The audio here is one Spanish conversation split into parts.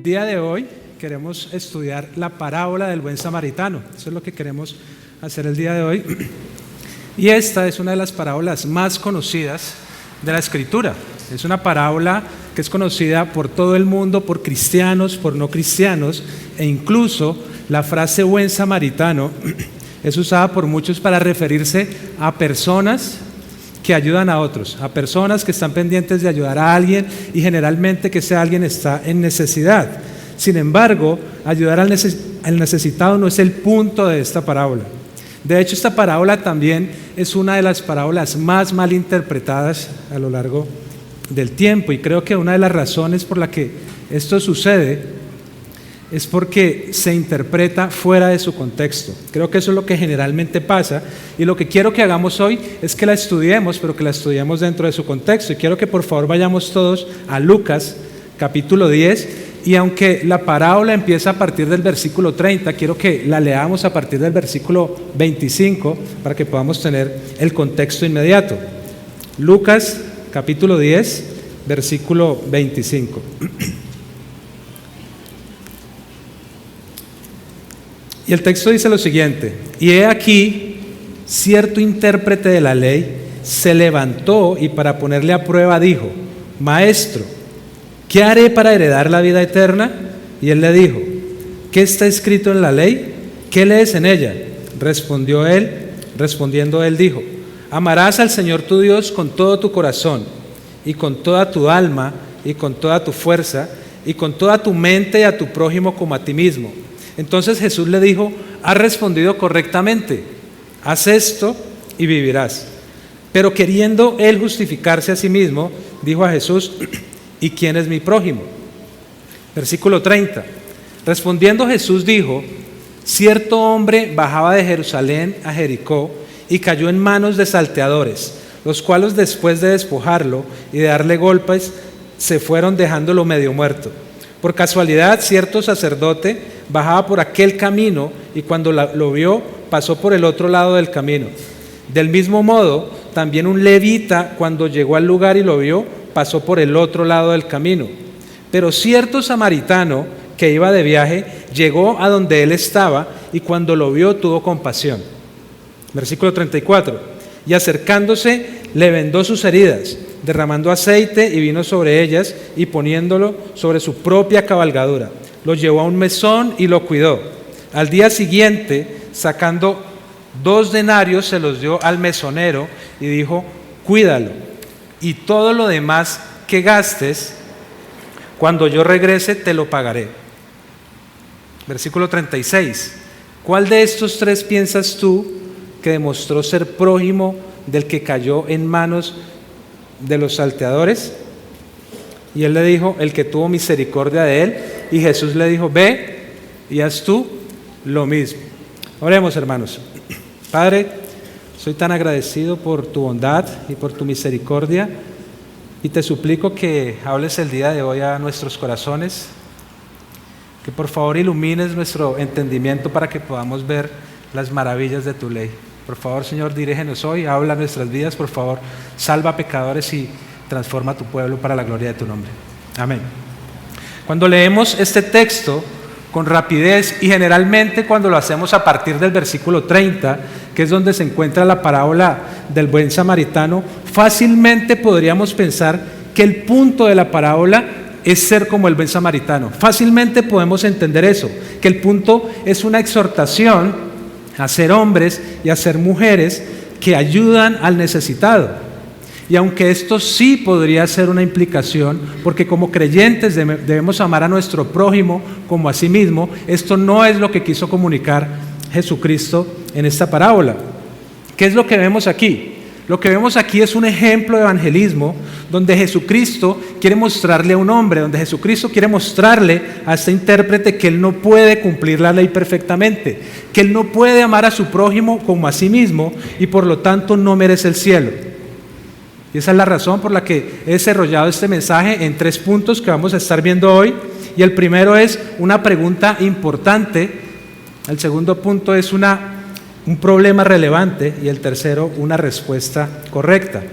día de hoy queremos estudiar la parábola del buen samaritano. Eso es lo que queremos hacer el día de hoy. Y esta es una de las parábolas más conocidas de la Escritura. Es una parábola que es conocida por todo el mundo, por cristianos, por no cristianos, e incluso la frase buen samaritano es usada por muchos para referirse a personas que ayudan a otros, a personas que están pendientes de ayudar a alguien y generalmente que ese alguien está en necesidad. Sin embargo, ayudar al necesitado no es el punto de esta parábola. De hecho, esta parábola también es una de las parábolas más mal interpretadas a lo largo del tiempo, y creo que una de las razones por la que esto sucede es porque se interpreta fuera de su contexto. Creo que eso es lo que generalmente pasa, y lo que quiero que hagamos hoy es que la estudiemos, pero que la estudiemos dentro de su contexto. Y quiero que por favor vayamos todos a Lucas capítulo 10, y aunque la parábola empieza a partir del versículo 30, quiero que la leamos a partir del versículo 25 para que podamos tener el contexto inmediato. Lucas capítulo 10, versículo 25. Y el texto dice lo siguiente: y he aquí, cierto intérprete de la ley se levantó y para ponerle a prueba dijo: Maestro, ¿qué haré para heredar la vida eterna? Y él le dijo: ¿qué está escrito en la ley? ¿Qué lees en ella? Respondiendo él dijo: amarás al Señor tu Dios con todo tu corazón, y con toda tu alma, y con toda tu fuerza, y con toda tu mente, y a tu prójimo como a ti mismo. Entonces Jesús le dijo: has respondido correctamente, haz esto y vivirás. Pero queriendo él justificarse a sí mismo, dijo a Jesús: ¿y quién es mi prójimo? Versículo 30. Respondiendo Jesús dijo: cierto hombre bajaba de Jerusalén a Jericó y cayó en manos de salteadores, los cuales después de despojarlo y de darle golpes, se fueron dejándolo medio muerto. Por casualidad, cierto sacerdote bajaba por aquel camino y cuando lo vio, pasó por el otro lado del camino. Del mismo modo, también un levita, cuando llegó al lugar y lo vio, pasó por el otro lado del camino. Pero cierto samaritano que iba de viaje llegó a donde él estaba y cuando lo vio tuvo compasión. Versículo 34. Y acercándose le vendó sus heridas, derramando aceite y vino sobre ellas y poniéndolo sobre su propia cabalgadura. Lo llevó a un mesón y lo cuidó. Al día siguiente, sacando 2 denarios, se los dio al mesonero y dijo: cuídalo, y todo lo demás que gastes, cuando yo regrese te lo pagaré. Versículo 36. ¿Cuál de estos 3 piensas tú que demostró ser prójimo del que cayó en manos de los salteadores? Y él le dijo: el que tuvo misericordia de él. Y Jesús le dijo: ve y haz tú lo mismo. Oremos, hermanos. Padre, soy tan agradecido por tu bondad y por tu misericordia, y te suplico que hables el día de hoy a nuestros corazones, que por favor ilumines nuestro entendimiento para que podamos ver las maravillas de tu ley. Por favor, Señor, dirígenos hoy, habla nuestras vidas, por favor, salva a pecadores y transforma a tu pueblo para la gloria de tu nombre. Amén. Cuando leemos este texto con rapidez, y generalmente cuando lo hacemos a partir del versículo 30, que es donde se encuentra la parábola del buen samaritano, fácilmente podríamos pensar que el punto de la parábola es ser como el buen samaritano. Fácilmente podemos entender eso, que el punto es una exhortación a ser hombres y a ser mujeres que ayudan al necesitado. Y aunque esto sí podría ser una implicación, porque como creyentes debemos amar a nuestro prójimo como a sí mismo, esto no es lo que quiso comunicar Jesucristo en esta parábola. ¿Qué es lo que vemos aquí? Lo que vemos aquí es un ejemplo de evangelismo donde Jesucristo quiere mostrarle a un hombre, donde Jesucristo quiere mostrarle a este intérprete que él no puede cumplir la ley perfectamente, que él no puede amar a su prójimo como a sí mismo y por lo tanto no merece el cielo. Y esa es la razón por la que he desarrollado este mensaje en 3 puntos que vamos a estar viendo hoy. Y el primero es una pregunta importante, el segundo punto es un problema relevante y el tercero una respuesta correcta.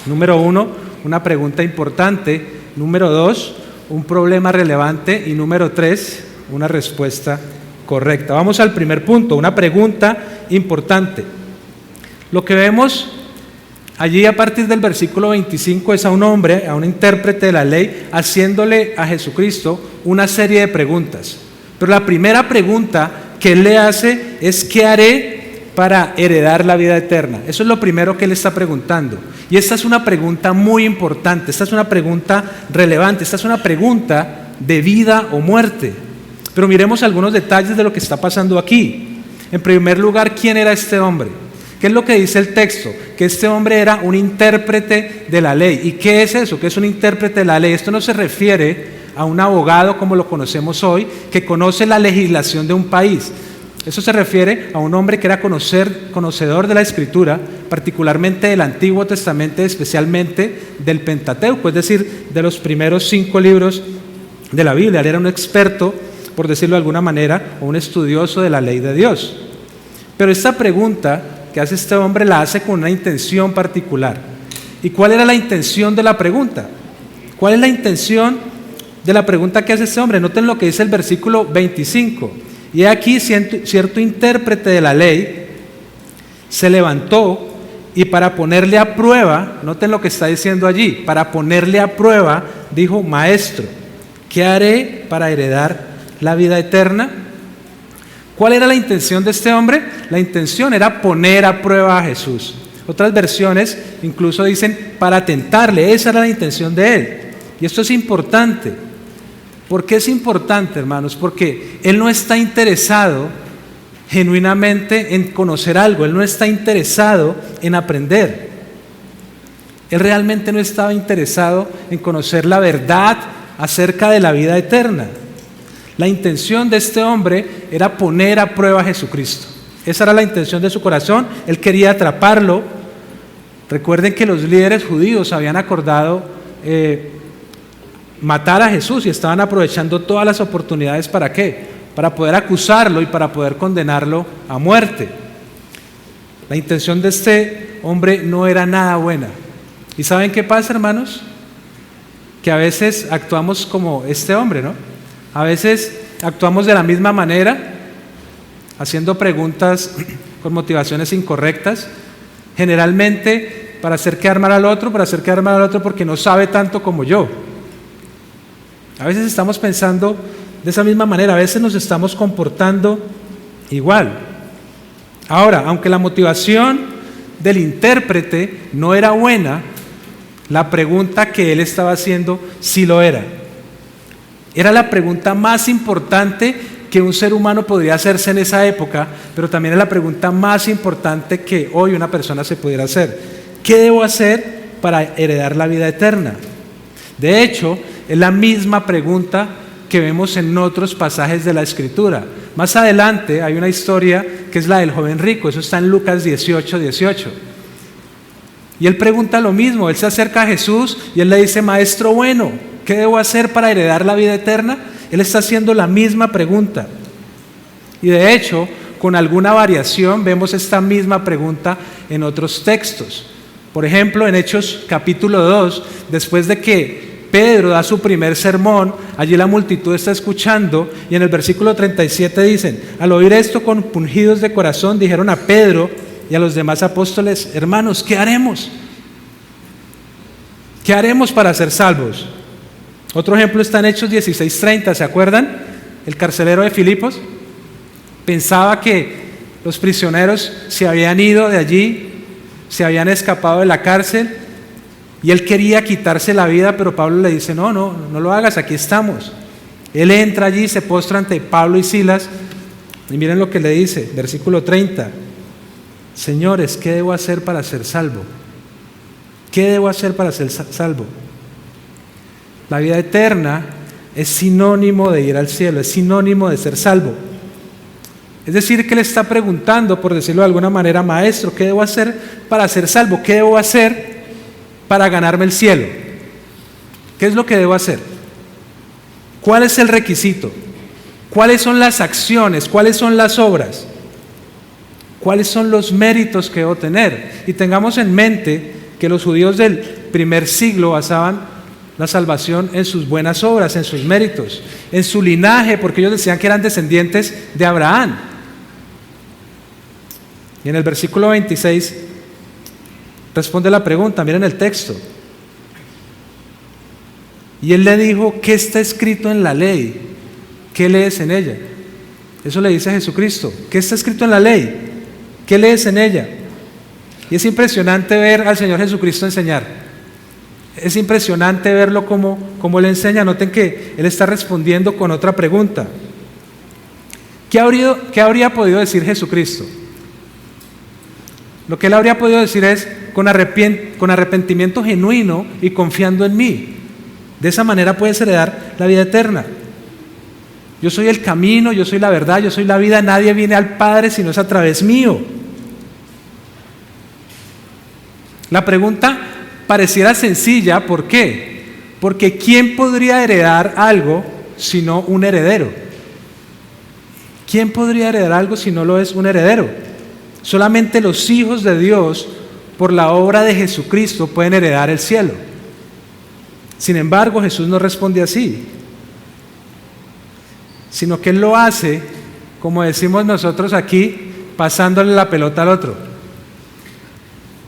Número 1, una pregunta importante. Número 2, un problema relevante y número 3, una respuesta correcta. Vamos al primer punto, una pregunta importante. Lo que vemos allí a partir del versículo 25 es a un hombre, a un intérprete de la ley, haciéndole a Jesucristo una serie de preguntas. Pero la primera pregunta que él le hace es: ¿qué haré para heredar la vida eterna? Eso es lo primero que él está preguntando. Y esta es una pregunta muy importante, esta es una pregunta relevante, esta es una pregunta de vida o muerte. Pero miremos algunos detalles de lo que está pasando aquí. En primer lugar, ¿quién era este hombre? ¿Qué es lo que dice el texto? Que este hombre era un intérprete de la ley. ¿Y qué es eso? ¿Qué es un intérprete de la ley? Esto no se refiere a un abogado como lo conocemos hoy, que conoce la legislación de un país. Eso se refiere a un hombre que era conocedor de la Escritura, particularmente del Antiguo Testamento, especialmente del Pentateuco, es decir, de los primeros 5 libros de la Biblia. Él era un experto, por decirlo de alguna manera, o un estudioso de la ley de Dios. Pero esta pregunta que hace este hombre la hace con una intención particular. ¿Y cuál era la intención de la pregunta? ¿Cuál es la intención de la pregunta que hace este hombre? Noten lo que dice el versículo 25. Y aquí cierto intérprete de la ley se levantó y para ponerle a prueba, noten lo que está diciendo allí, para ponerle a prueba, dijo: Maestro, ¿qué haré para heredar la vida eterna? ¿Cuál era la intención de este hombre? La intención era poner a prueba a Jesús. Otras versiones incluso dicen para tentarle. Esa era la intención de él. Y esto es importante. ¿Por qué es importante, hermanos? Porque él no está interesado genuinamente en conocer algo. Él no está interesado en aprender. Él realmente no estaba interesado en conocer la verdad acerca de la vida eterna. La intención de este hombre era poner a prueba a Jesucristo. Esa era la intención de su corazón. Él quería atraparlo. Recuerden que los líderes judíos habían acordado matar a Jesús y estaban aprovechando todas las oportunidades. ¿Para qué? Para poder acusarlo y para poder condenarlo a muerte. La intención de este hombre no era nada buena. ¿Y saben qué pasa, hermanos? Que a veces actuamos como este hombre, ¿no? A veces actuamos de la misma manera, haciendo preguntas con motivaciones incorrectas, generalmente para hacer quedar mal al otro, porque no sabe tanto como yo. A veces estamos pensando de esa misma manera, a veces nos estamos comportando igual. Ahora, aunque la motivación del intérprete no era buena, la pregunta que él estaba haciendo sí lo era. Era la pregunta más importante que un ser humano podría hacerse en esa época, pero también es la pregunta más importante que hoy una persona se pudiera hacer. ¿Qué debo hacer para heredar la vida eterna? De hecho, es la misma pregunta que vemos en otros pasajes de la Escritura. Más adelante hay una historia que es la del joven rico, eso está en Lucas 18:18. Y él pregunta lo mismo, él se acerca a Jesús y él le dice: Maestro bueno, ¿qué debo hacer para heredar la vida eterna? Él está haciendo la misma pregunta. Y de hecho, con alguna variación, vemos esta misma pregunta en otros textos. Por ejemplo, en Hechos capítulo 2, después de que Pedro da su primer sermón, allí la multitud está escuchando y en el versículo 37 dicen: al oír esto, compungidos de corazón, dijeron a Pedro y a los demás apóstoles: hermanos, ¿qué haremos? ¿Qué haremos para ser salvos? Otro ejemplo está en Hechos 16:30, ¿se acuerdan? El carcelero de Filipos pensaba que los prisioneros se habían ido de allí, se habían escapado de la cárcel y él quería quitarse la vida, pero Pablo le dice: no lo hagas, aquí estamos. Él entra allí, se postra ante Pablo y Silas y miren lo que le dice, versículo 30: señores, ¿qué debo hacer para ser salvo? ¿Qué debo hacer para ser salvo? La vida eterna es sinónimo de ir al cielo, es sinónimo de ser salvo. Es decir, que le está preguntando, por decirlo de alguna manera: Maestro, ¿qué debo hacer para ser salvo? ¿Qué debo hacer para ganarme el cielo? ¿Qué es lo que debo hacer? ¿Cuál es el requisito? ¿Cuáles son las acciones? ¿Cuáles son las obras? ¿Cuáles son los méritos que debo tener? Y tengamos en mente que los judíos del primer siglo basaban la salvación en sus buenas obras, en sus méritos, en su linaje, porque ellos decían que eran descendientes de Abraham. Y en el versículo 26 responde la pregunta, miren el texto. Y él le dijo, ¿qué está escrito en la ley? ¿Qué lees en ella? Eso le dice a Jesucristo. ¿Qué está escrito en la ley? ¿Qué lees en ella? Y es impresionante ver al Señor Jesucristo enseñar. Es impresionante verlo como le enseña. Noten que Él está respondiendo con otra pregunta. ¿Qué habría podido decir Jesucristo? Lo que Él habría podido decir es con arrepentimiento genuino y confiando en mí. De esa manera puedes heredar la vida eterna. Yo soy el camino, yo soy la verdad, yo soy la vida. Nadie viene al Padre si no es a través mío. La pregunta pareciera sencilla, ¿por qué? Porque ¿quién podría heredar algo si no un heredero? ¿Quién podría heredar algo si no lo es un heredero? Solamente los hijos de Dios, por la obra de Jesucristo, pueden heredar el cielo. Sin embargo, Jesús no responde así, sino que Él lo hace, como decimos nosotros aquí, pasándole la pelota al otro.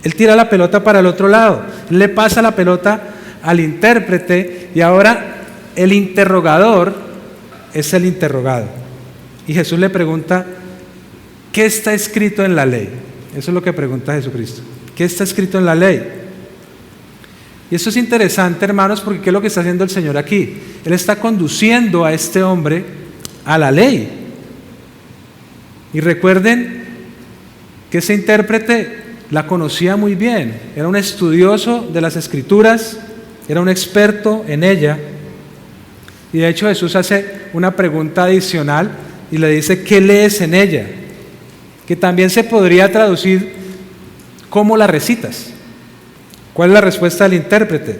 Él tira la pelota para el otro lado, Él le pasa la pelota al intérprete y ahora el interrogador es el interrogado. Y Jesús le pregunta, ¿qué está escrito en la ley? Eso es lo que pregunta Jesucristo. ¿Qué está escrito en la ley? Y eso es interesante, hermanos, porque ¿qué es lo que está haciendo el Señor aquí? Él está conduciendo a este hombre a la ley. Y recuerden que ese intérprete la conocía muy bien, era un estudioso de las Escrituras, era un experto en ella. Y de hecho Jesús hace una pregunta adicional y le dice, ¿qué lees en ella? Que también se podría traducir, ¿cómo la recitas? ¿Cuál es la respuesta del intérprete?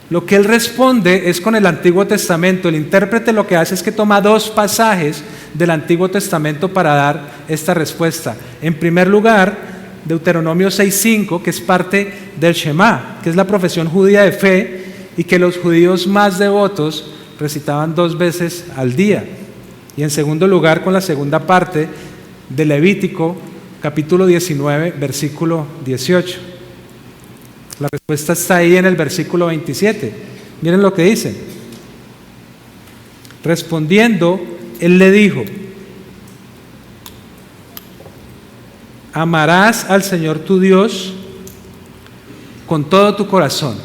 Lo que él responde es con el Antiguo Testamento. El intérprete lo que hace es que toma dos pasajes del Antiguo Testamento para dar esta respuesta. En primer lugar, Deuteronomio 6:5, que es parte del Shema, que es la profesión judía de fe y que los judíos más devotos recitaban 2 veces al día. Y en segundo lugar, con la segunda parte de Levítico, capítulo 19, versículo 18. La respuesta está ahí en el versículo 27. Miren lo que dice. Respondiendo, él le dijo, amarás al Señor tu Dios con todo tu corazón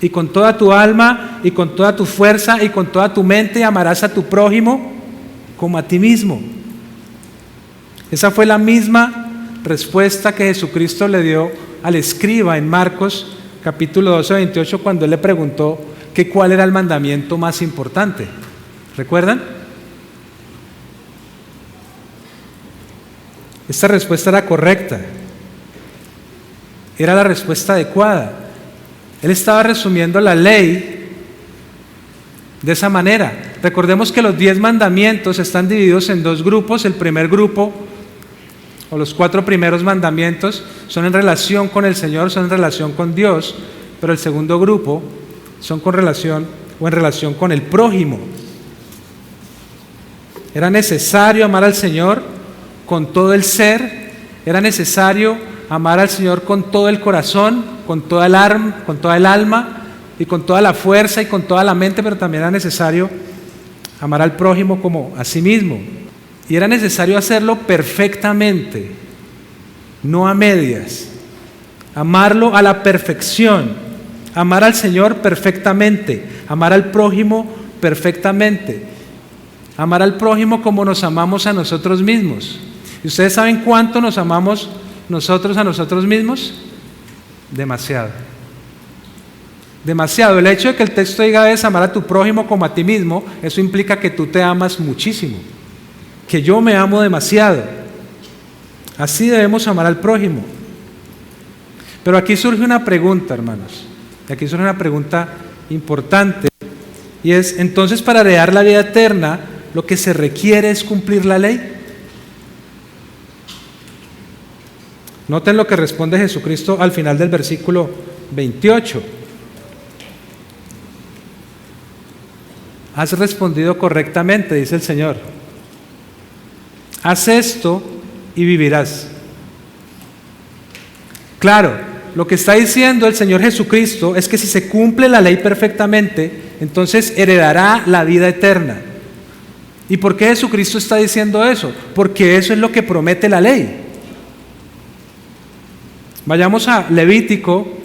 y con toda tu alma y con toda tu fuerza y con toda tu mente, y amarás a tu prójimo como a ti mismo. Esa fue la misma respuesta que Jesucristo le dio al escriba en Marcos capítulo 12, 28, cuando él le preguntó que cuál era el mandamiento más importante. ¿Recuerdan? Esta respuesta era correcta, era la respuesta adecuada. Él estaba resumiendo la ley de esa manera. Recordemos que los 10 mandamientos están divididos en 2 grupos. El primer grupo, o los 4 primeros mandamientos, son en relación con el Señor, son en relación con Dios, pero el segundo grupo son en relación con el prójimo. Era necesario amar al Señor con todo el ser, era necesario amar al Señor con todo el corazón, con toda el alma y con toda la fuerza y con toda la mente, pero también era necesario amar al prójimo como a sí mismo. Y era necesario hacerlo perfectamente, no a medias. Amarlo a la perfección, amar al Señor perfectamente, amar al prójimo perfectamente, amar al prójimo como nos amamos a nosotros mismos. ¿Y ustedes saben cuánto nos amamos nosotros a nosotros mismos? Demasiado. Demasiado. El hecho de que el texto diga debes amar a tu prójimo como a ti mismo, eso implica que tú te amas muchísimo, que yo me amo demasiado. Así debemos amar al prójimo. Pero aquí surge una pregunta, hermanos. Aquí surge una pregunta importante, y es, entonces, para heredar la vida eterna, lo que se requiere es cumplir la ley. Noten lo que responde Jesucristo al final del versículo 28. has respondido correctamente, dice el Señor. Haz esto y vivirás. Claro, lo que está diciendo el Señor Jesucristo es que si se cumple la ley perfectamente, entonces heredará la vida eterna. ¿Y por qué Jesucristo está diciendo eso? Porque eso es lo que promete la ley. Vayamos a Levítico,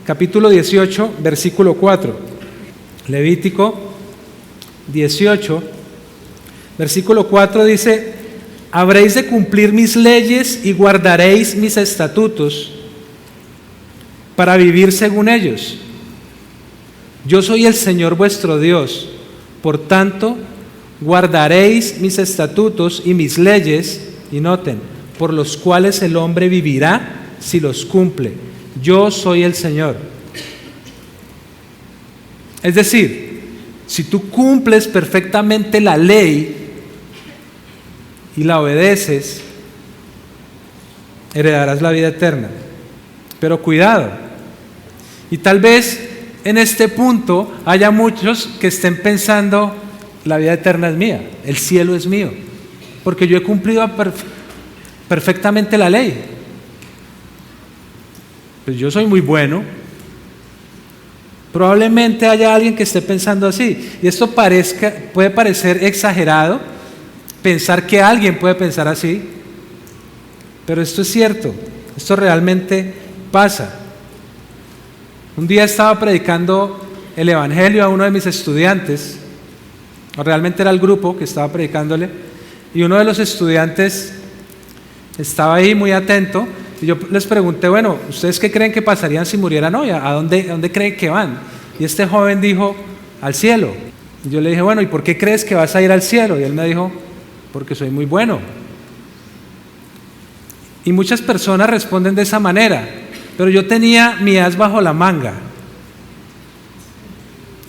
capítulo 18, versículo 4. Levítico 18, versículo 4 dice: habréis de cumplir mis leyes y guardaréis mis estatutos para vivir según ellos. Yo soy el Señor vuestro Dios, por tanto, guardaréis mis estatutos y mis leyes, y noten, por los cuales el hombre vivirá si los cumple. Yo soy el Señor. Es decir, si tú cumples perfectamente la ley y la obedeces, heredarás la vida eterna. Pero cuidado. Y tal vez en este punto haya muchos que estén pensando: la vida eterna es mía, el cielo es mío, porque yo he cumplido perfectamente la ley. Pues yo soy muy bueno. Probablemente haya alguien que esté pensando así. Y esto puede parecer exagerado, pensar que alguien puede pensar así, pero esto es cierto, esto realmente pasa. Un día estaba predicando el Evangelio a uno de mis estudiantes, o realmente era el grupo que estaba predicándole, y uno de los estudiantes estaba ahí muy atento, y yo les pregunté: bueno, ¿ustedes qué creen que pasarían si murieran hoy? ¿A dónde creen que van? Y este joven dijo: al cielo. Y yo le dije: bueno, ¿y por qué crees que vas a ir al cielo? Y él me dijo: porque soy muy bueno. Y muchas personas responden de esa manera, pero yo tenía mi as bajo la manga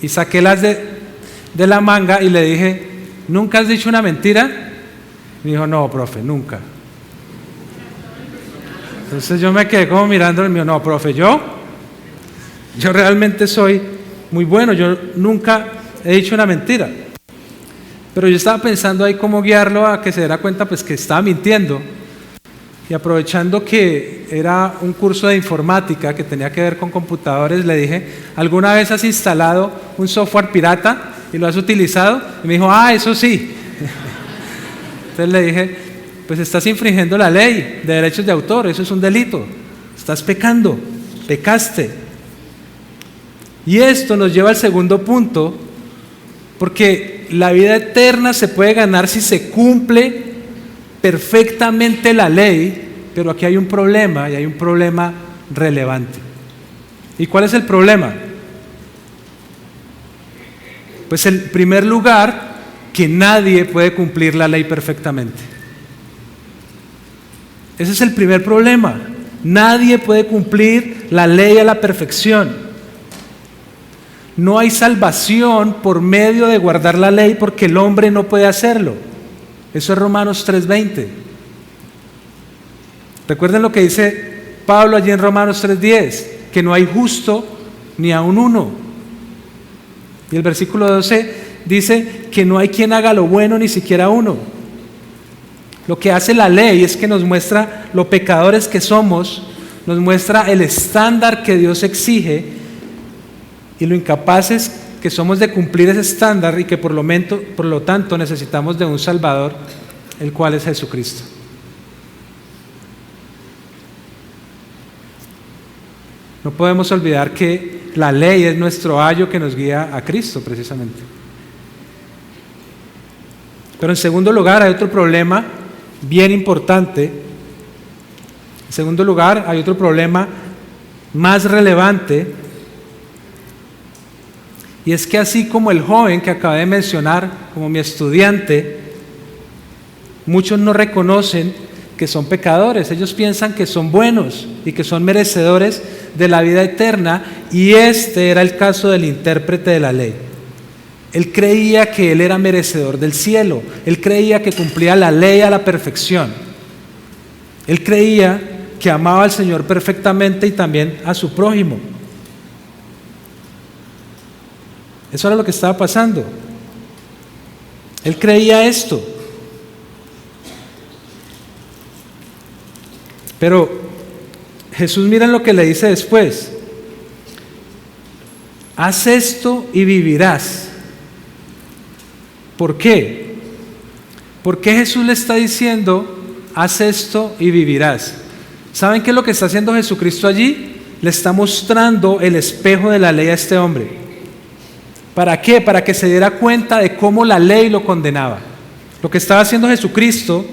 y saqué las de la manga y le dije: ¿nunca has dicho una mentira? Me dijo: no, profe, nunca. Entonces yo me quedé como mirando el mío: no, profe, yo realmente soy muy bueno, yo nunca he dicho una mentira. Pero yo estaba pensando ahí cómo guiarlo a que se diera cuenta pues que estaba mintiendo. Y aprovechando que era un curso de informática que tenía que ver con computadores, le dije: ¿alguna vez has instalado un software pirata y lo has utilizado? Y me dijo: ah, eso sí. Entonces le dije: pues estás infringiendo la ley de derechos de autor, eso es un delito, estás pecando, pecaste. Y esto nos lleva al segundo punto, porque la vida eterna se puede ganar si se cumple perfectamente la ley, pero aquí hay un problema, y hay un problema relevante. ¿Y cuál es el problema? Pues en primer lugar, que nadie puede cumplir la ley perfectamente. Ese es el primer problema. Nadie puede cumplir la ley a la perfección. No hay salvación por medio de guardar la ley, porque el hombre no puede hacerlo. Eso es Romanos 3:20. Recuerden lo que dice Pablo allí en Romanos 3:10, que no hay justo ni aun uno. Y el versículo 12 dice que no hay quien haga lo bueno, ni siquiera uno. Lo que hace la ley es que nos muestra lo pecadores que somos, nos muestra el estándar que Dios exige y lo incapaces que somos de cumplir ese estándar, y que por lo tanto necesitamos de un Salvador, el cual es Jesucristo. No podemos olvidar que la ley es nuestro ayo que nos guía a Cristo precisamente. Pero en segundo lugar hay otro problema bien importante. En segundo lugar hay otro problema más relevante, y es que así como el joven que acabé de mencionar, como mi estudiante, muchos no reconocen que son pecadores. Ellos piensan que son buenos y que son merecedores de la vida eterna, y este era el caso del intérprete de la ley. Él creía que él era merecedor del cielo, él creía que cumplía la ley a la perfección, él creía que amaba al Señor perfectamente y también a su prójimo. Eso era lo que estaba pasando. Él creía esto. Pero Jesús, miren lo que le dice después. Haz esto y vivirás. ¿Por qué? ¿Por qué Jesús le está diciendo, haz esto y vivirás? ¿Saben qué es lo que está haciendo Jesucristo allí? Le está mostrando el espejo de la ley a este hombre. ¿Para qué? Para que se diera cuenta de cómo la ley lo condenaba. Lo que estaba haciendo Jesucristo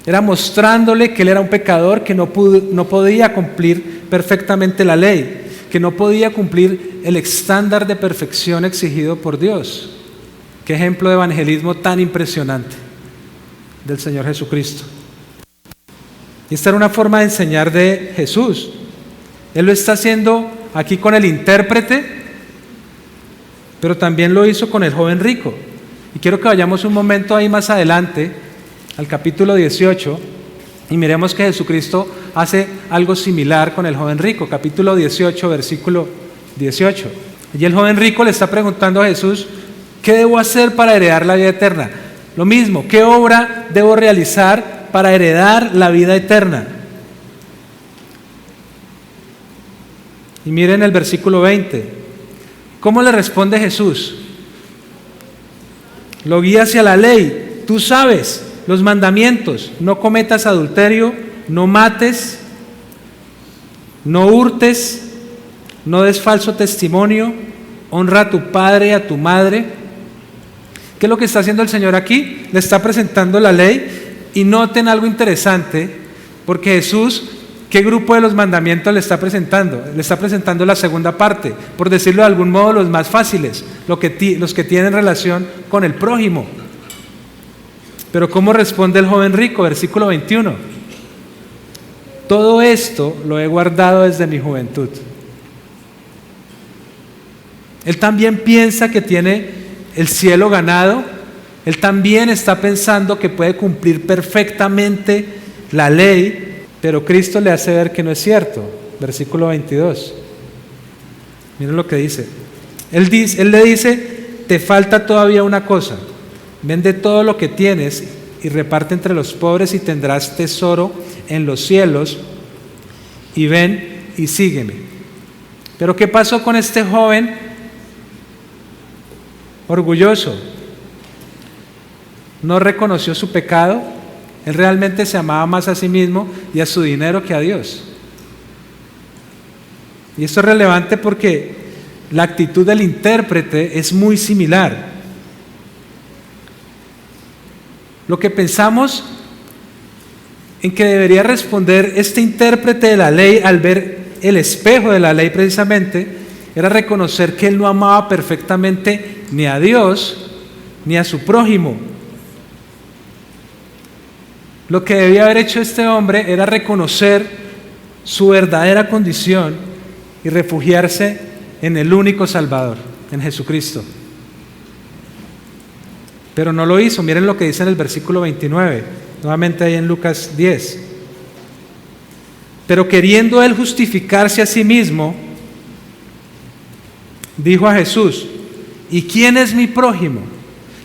era mostrándole que él era un pecador que no podía cumplir perfectamente la ley, que no podía cumplir el estándar de perfección exigido por Dios. Qué ejemplo de evangelismo tan impresionante del Señor Jesucristo. Y esta era una forma de enseñar de Jesús. Él lo está haciendo aquí con el intérprete, pero también lo hizo con el joven rico. Y quiero que vayamos un momento ahí más adelante, al capítulo 18, y miremos que Jesucristo hace algo similar con el joven rico. Capítulo 18, versículo 18. Y el joven rico le está preguntando a Jesús, ¿qué debo hacer para heredar la vida eterna? Lo mismo, ¿qué obra debo realizar para heredar la vida eterna? Y miren el versículo 20. ¿Cómo le responde Jesús? Lo guía hacia la ley. Tú sabes los mandamientos: no cometas adulterio, no mates, no hurtes, no des falso testimonio, honra a tu padre y a tu madre. ¿Qué es lo que está haciendo el Señor aquí? Le está presentando la ley. Y noten algo interesante, porque Jesús, ¿qué grupo de los mandamientos le está presentando? Le está presentando la segunda parte, por decirlo de algún modo, los más fáciles, los que tienen relación con el prójimo. Pero ¿cómo responde el joven rico? Versículo 21. Todo esto lo he guardado desde mi juventud. Él también piensa que tiene el cielo ganado. Él también está pensando que puede cumplir perfectamente la ley, pero Cristo le hace ver que no es cierto. Versículo 22. Miren lo que dice. Él le dice, te falta todavía una cosa. Vende todo lo que tienes y reparte entre los pobres y tendrás tesoro en los cielos. Y ven y sígueme. Pero ¿qué pasó con este joven orgulloso? No reconoció su pecado. Él realmente se amaba más a sí mismo y a su dinero que a Dios. Y esto es relevante porque la actitud del intérprete es muy similar. Lo que pensamos en que debería responder este intérprete de la ley al ver el espejo de la ley precisamente, era reconocer que él no amaba perfectamente ni a Dios ni a su prójimo. Lo que debía haber hecho este hombre era reconocer su verdadera condición y refugiarse en el único Salvador, en Jesucristo. Pero no lo hizo. Miren lo que dice en el versículo 29, nuevamente ahí en Lucas 10. Pero queriendo él justificarse a sí mismo, dijo a Jesús, ¿y quién es mi prójimo?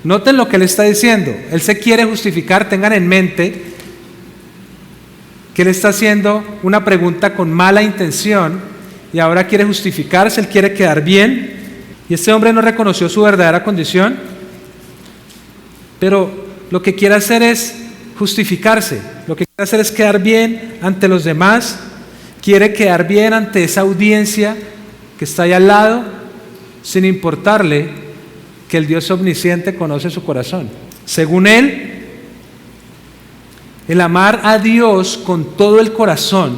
Noten lo que él está diciendo. Él se quiere justificar. Tengan en mente que él está haciendo una pregunta con mala intención y ahora quiere justificarse. Él quiere quedar bien. Y este hombre no reconoció su verdadera condición, pero lo que quiere hacer es justificarse. Lo que quiere hacer es quedar bien ante los demás. Quiere quedar bien ante esa audiencia que está ahí al lado, sin importarle que el Dios omnisciente conoce su corazón. Según él, el amar a Dios con todo el corazón,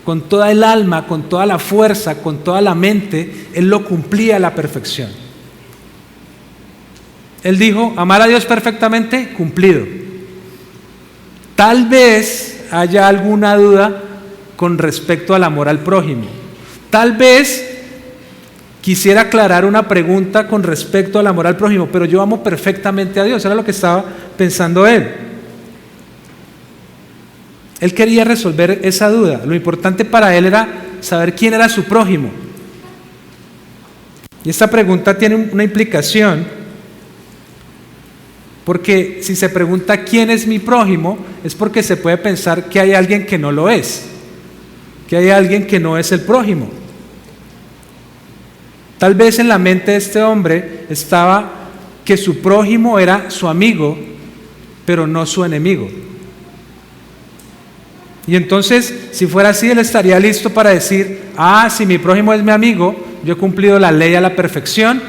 con toda el alma, con toda la fuerza, con toda la mente, él lo cumplía a la perfección. Él dijo, amar a Dios perfectamente, cumplido. Tal vez haya alguna duda con respecto al amor al prójimo. Tal vez quisiera aclarar una pregunta con respecto al amor al prójimo, pero yo amo perfectamente a Dios. Era lo que estaba pensando él. Él quería resolver esa duda. Lo importante para él era saber quién era su prójimo. Y esta pregunta tiene una implicación, Porque si se pregunta quién es mi prójimo, es porque se puede pensar que hay alguien que no lo es, que hay alguien que no es el prójimo. Tal vez en la mente de este hombre estaba que su prójimo era su amigo, pero no su enemigo. Y entonces, si fuera así, él estaría listo para decir: si mi prójimo es mi amigo, yo he cumplido la ley a la perfección,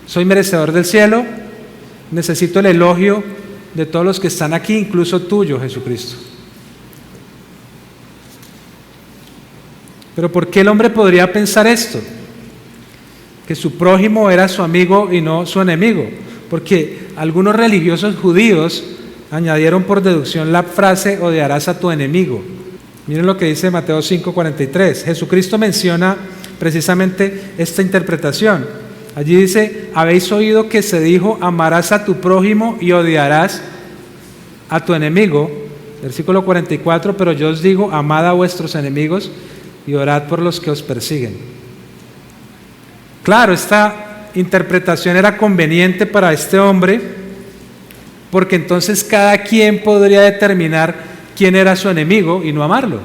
soy merecedor del cielo, necesito el elogio de todos los que están aquí, incluso tuyo, Jesucristo. Pero ¿por qué el hombre podría pensar esto? Que su prójimo era su amigo y no su enemigo. Porque algunos religiosos judíos añadieron por deducción la frase: odiarás a tu enemigo. Miren lo que dice Mateo 5:43. Jesucristo menciona precisamente esta interpretación. Allí dice: habéis oído que se dijo, amarás a tu prójimo y odiarás a tu enemigo. Versículo 44, pero yo os digo, amad a vuestros enemigos y orad por los que os persiguen. Claro, esta interpretación era conveniente para este hombre, porque entonces cada quien podría determinar quién era su enemigo y no amarlo.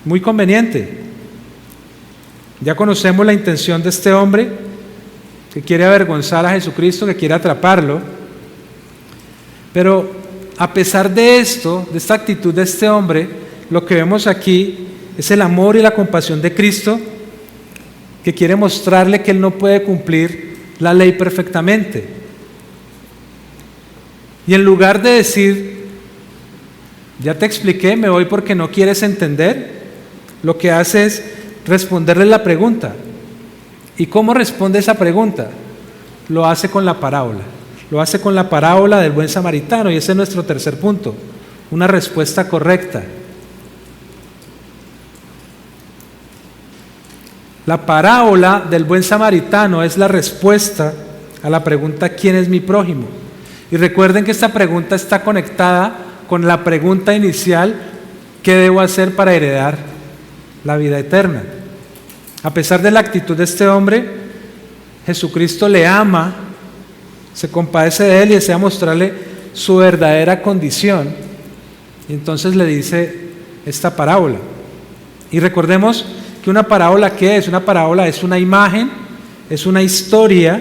Muy conveniente. Ya conocemos la intención de este hombre, que quiere avergonzar a Jesucristo, que quiere atraparlo. Pero a pesar de esto, de esta actitud de este hombre, lo que vemos aquí es el amor y la compasión de Cristo, que quiere mostrarle que él no puede cumplir la ley perfectamente. Y en lugar de decir: ya te expliqué, me voy porque no quieres entender, lo que hace es responderle la pregunta. ¿Y cómo responde esa pregunta? Lo hace con la parábola. Lo hace con la parábola del buen samaritano, y ese es nuestro tercer punto, una respuesta correcta. La parábola del buen samaritano es la respuesta a la pregunta: ¿quién es mi prójimo? Y recuerden que esta pregunta está conectada con la pregunta inicial: ¿qué debo hacer para heredar la vida eterna? A pesar de la actitud de este hombre, Jesucristo le ama, se compadece de él y desea mostrarle su verdadera condición. Y entonces le dice esta parábola. Y recordemos que una parábola, ¿qué es? Una parábola es una imagen, es una historia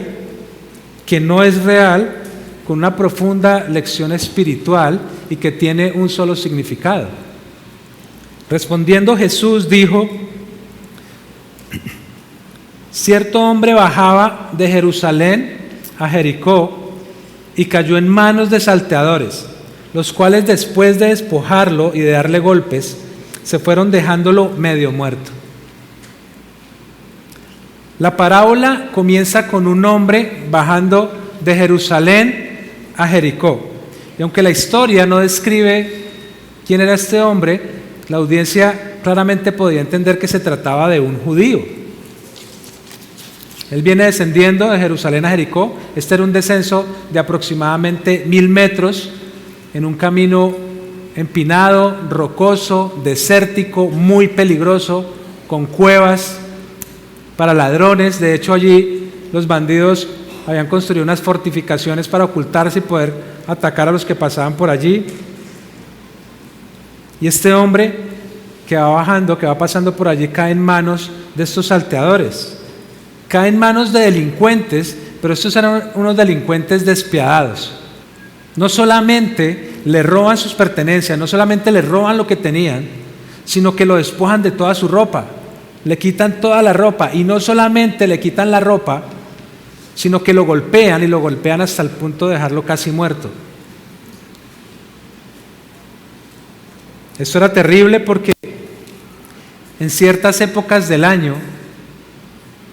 que no es real, con una profunda lección espiritual y que tiene un solo significado. Respondiendo, Jesús dijo: cierto hombre bajaba de Jerusalén a Jericó y cayó en manos de salteadores, los cuales, después de despojarlo y de darle golpes, se fueron dejándolo medio muerto. La parábola comienza con un hombre bajando de Jerusalén a Jericó. Y aunque la historia no describe quién era este hombre, la audiencia claramente podía entender que se trataba de un judío. Él viene descendiendo de Jerusalén a Jericó. Este era un descenso de aproximadamente 1000 metros en un camino empinado, rocoso, desértico, muy peligroso, con cuevas para ladrones. De hecho, allí los bandidos habían construido unas fortificaciones para ocultarse y poder atacar a los que pasaban por allí. Y este hombre que va bajando, que va pasando por allí, cae en manos de estos salteadores. Cae en manos de delincuentes, pero estos eran unos delincuentes despiadados. No solamente le roban sus pertenencias, no solamente le roban lo que tenían, sino que lo despojan de toda su ropa. Le quitan toda la ropa, y no solamente le quitan la ropa, sino que lo golpean, y lo golpean hasta el punto de dejarlo casi muerto. Esto era terrible porque en ciertas épocas del año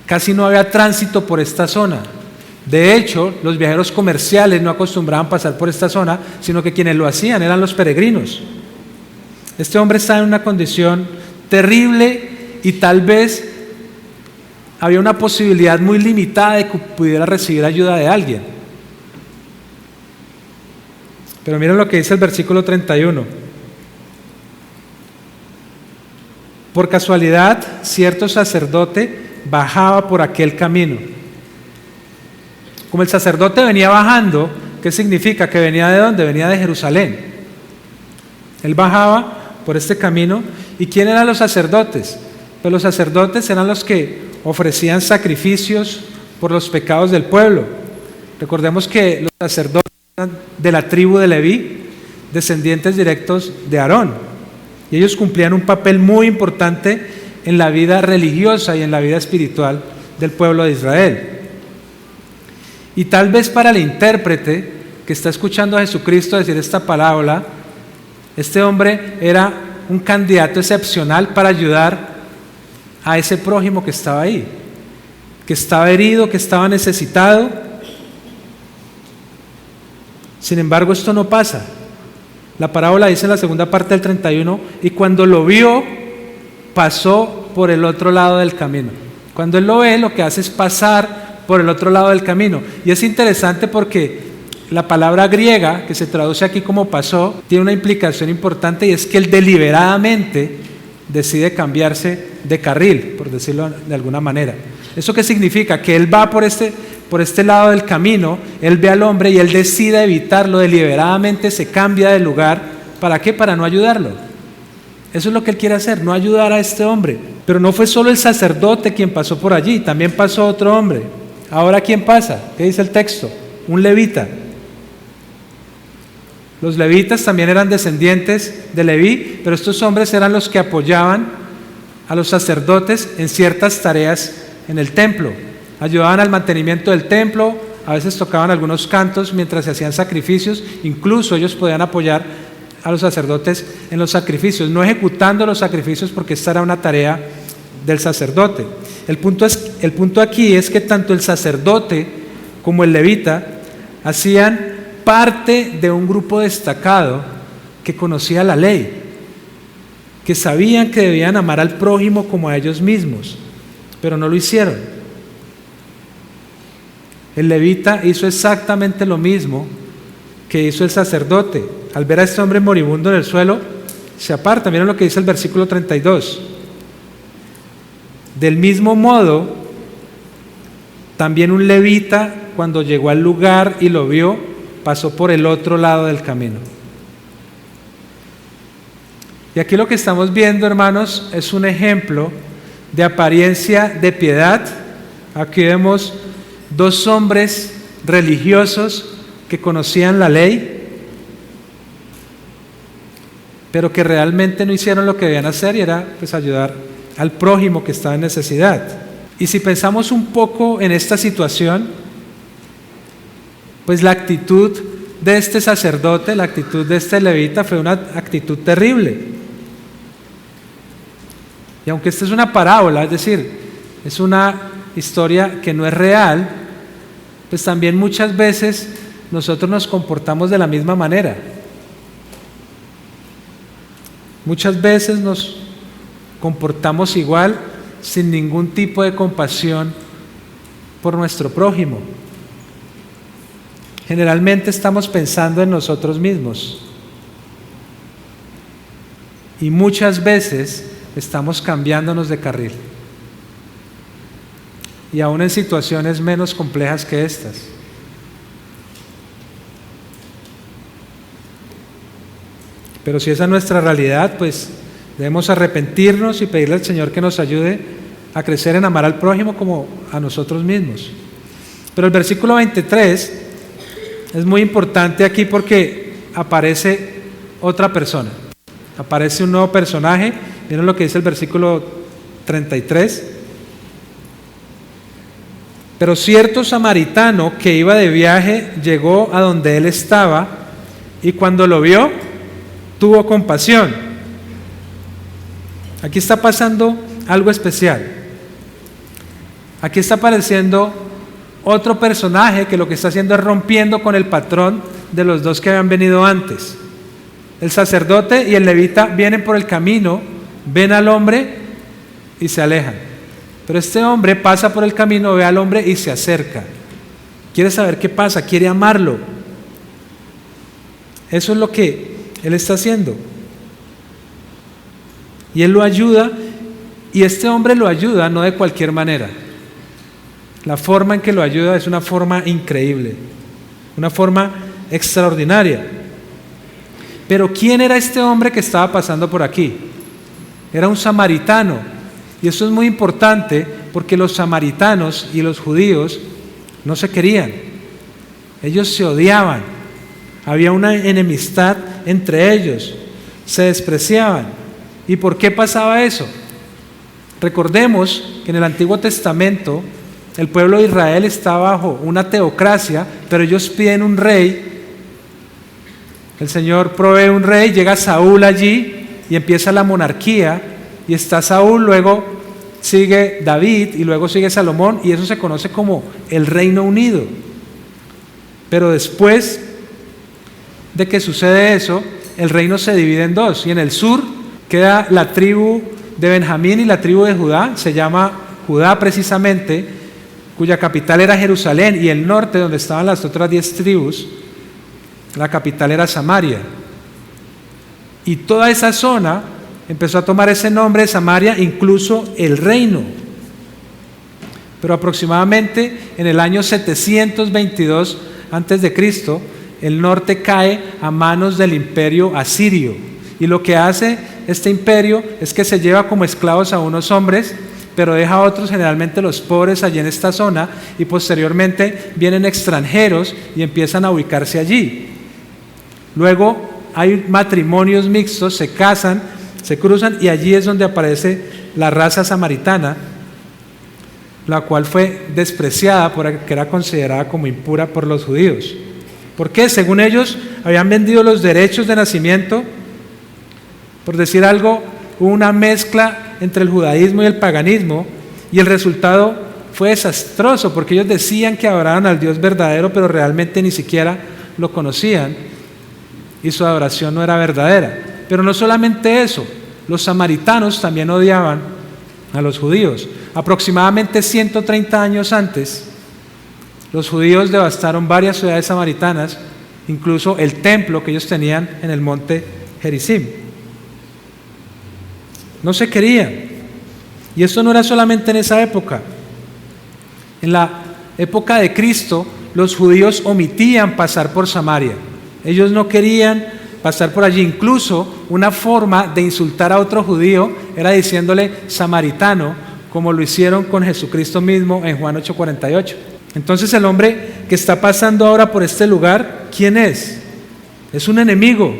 casi no había tránsito por esta zona. De hecho, los viajeros comerciales no acostumbraban pasar por esta zona, sino que quienes lo hacían eran los peregrinos. Este hombre estaba en una condición terrible y tal vez había una posibilidad muy limitada de que pudiera recibir ayuda de alguien. Pero miren lo que dice el versículo 31. Por casualidad, cierto sacerdote bajaba por aquel camino. Como el sacerdote venía bajando, ¿qué significa? Que venía ¿de dónde? Venía de Jerusalén. Él bajaba por este camino. ¿Y quién eran los sacerdotes? Pues los sacerdotes eran los que ofrecían sacrificios por los pecados del pueblo. Recordemos que los sacerdotes eran de la tribu de Leví, descendientes directos de Aarón. Y ellos cumplían un papel muy importante en la vida religiosa y en la vida espiritual del pueblo de Israel. Y tal vez para el intérprete que está escuchando a Jesucristo decir esta parábola, este hombre era un candidato excepcional para ayudar a ese prójimo que estaba ahí, que estaba herido, que estaba necesitado. Sin embargo, esto no pasa. La parábola dice en la segunda parte del 31, y cuando lo vio, pasó por el otro lado del camino. Cuando él lo ve, lo que hace es pasar por el otro lado del camino. Y es interesante porque la palabra griega, que se traduce aquí como pasó, tiene una implicación importante, y es que él deliberadamente decide cambiarse de carril, por decirlo de alguna manera. ¿Eso qué significa? Que él va por este lado del camino, él ve al hombre y él decide evitarlo, deliberadamente se cambia de lugar. ¿Para qué? Para no ayudarlo. Eso es lo que él quiere hacer, no ayudar a este hombre. Pero no fue solo el sacerdote quien pasó por allí, también pasó otro hombre. Ahora, ¿quién pasa? ¿Qué dice el texto? Un levita. Los levitas también eran descendientes de Leví, pero estos hombres eran los que apoyaban a los sacerdotes en ciertas tareas en el templo. Ayudaban al mantenimiento del templo, a veces tocaban algunos cantos mientras se hacían sacrificios, incluso ellos podían apoyar a los sacerdotes en los sacrificios, no ejecutando los sacrificios porque esta era una tarea del sacerdote. El punto aquí es que tanto el sacerdote como el levita hacían parte de un grupo destacado que conocía la ley, que sabían que debían amar al prójimo como a ellos mismos, pero no lo hicieron. El levita hizo exactamente lo mismo que hizo el sacerdote. Al ver a este hombre moribundo en el suelo, se aparta. Miren lo que dice el versículo 32. Del mismo modo, también un levita, cuando llegó al lugar y lo vio, pasó por el otro lado del camino. Y aquí lo que estamos viendo, hermanos, es un ejemplo de apariencia de piedad. Aquí vemos dos hombres religiosos que conocían la ley, pero que realmente no hicieron lo que debían hacer, y era pues ayudar al prójimo que estaba en necesidad. Y si pensamos un poco en esta situación, pues la actitud de este sacerdote, la actitud de este levita fue una actitud terrible. Y aunque esta es una parábola, es decir, es una historia que no es real, pues también muchas veces nosotros nos comportamos de la misma manera. Muchas veces nos comportamos igual, sin ningún tipo de compasión por nuestro prójimo. Generalmente estamos pensando en nosotros mismos y muchas veces estamos cambiándonos de carril, y aún en situaciones menos complejas que estas. Pero si esa es nuestra realidad, pues debemos arrepentirnos y pedirle al Señor que nos ayude a crecer en amar al prójimo como a nosotros mismos. Pero el versículo 23 es muy importante aquí porque aparece otra persona, aparece un nuevo personaje. Miren lo que dice el versículo 33. Pero cierto samaritano que iba de viaje llegó a donde él estaba, y cuando lo vio, tuvo compasión. Aquí está pasando algo especial. Aquí está apareciendo otro personaje que lo que está haciendo es rompiendo con el patrón de los dos que habían venido antes. El sacerdote y el levita vienen por el camino, ven al hombre y se alejan. Pero este hombre pasa por el camino, ve al hombre y se acerca. Quiere saber qué pasa, quiere amarlo. Eso es lo que él está haciendo. Y él lo ayuda, y este hombre lo ayuda no de cualquier manera. La forma en que lo ayuda es una forma increíble, una forma extraordinaria. Pero ¿quién era este hombre que estaba pasando por aquí? Era un samaritano. Y esto es muy importante porque los samaritanos y los judíos no se querían. Ellos se odiaban. Había una enemistad entre ellos. Se despreciaban. ¿Y por qué pasaba eso? Recordemos que en el Antiguo Testamento el pueblo de Israel está bajo una teocracia, pero ellos piden un rey. El Señor provee un rey, llega Saúl allí y empieza la monarquía, y está Saúl, luego sigue David y luego sigue Salomón, y eso se conoce como el Reino Unido. Pero después de que sucede eso, el reino se divide en dos, y en el sur queda la tribu de Benjamín y la tribu de Judá, se llama Judá precisamente, cuya capital era Jerusalén, y el norte, donde estaban las otras 10 tribus, la capital era Samaria. Y toda esa zona empezó a tomar ese nombre de Samaria, incluso el reino. Pero aproximadamente en el año 722 a.C., el norte cae a manos del imperio asirio. Y lo que hace este imperio es que se lleva como esclavos a unos hombres, pero deja a otros, generalmente los pobres, allí en esta zona, y posteriormente vienen extranjeros y empiezan a ubicarse allí. Luego hay matrimonios mixtos, se casan, se cruzan, y allí es donde aparece la raza samaritana, la cual fue despreciada porque era considerada como impura por los judíos. ¿Por qué? Según ellos habían vendido los derechos de nacimiento. Por decir algo, hubo una mezcla entre el judaísmo y el paganismo, y el resultado fue desastroso, porque ellos decían que adoraban al Dios verdadero, pero realmente ni siquiera lo conocían, y su adoración no era verdadera. Pero no solamente eso, los samaritanos también odiaban a los judíos. Aproximadamente 130 años antes, los judíos devastaron varias ciudades samaritanas, incluso el templo que ellos tenían en el monte Gerizim. No se querían. Y esto no era solamente en esa época. En la época de Cristo, los judíos omitían pasar por Samaria. Ellos no querían pasar por allí. Incluso una forma de insultar a otro judío era diciéndole samaritano, como lo hicieron con Jesucristo mismo en Juan 8:48. Entonces el hombre que está pasando ahora por este lugar, ¿quién es? Es un enemigo.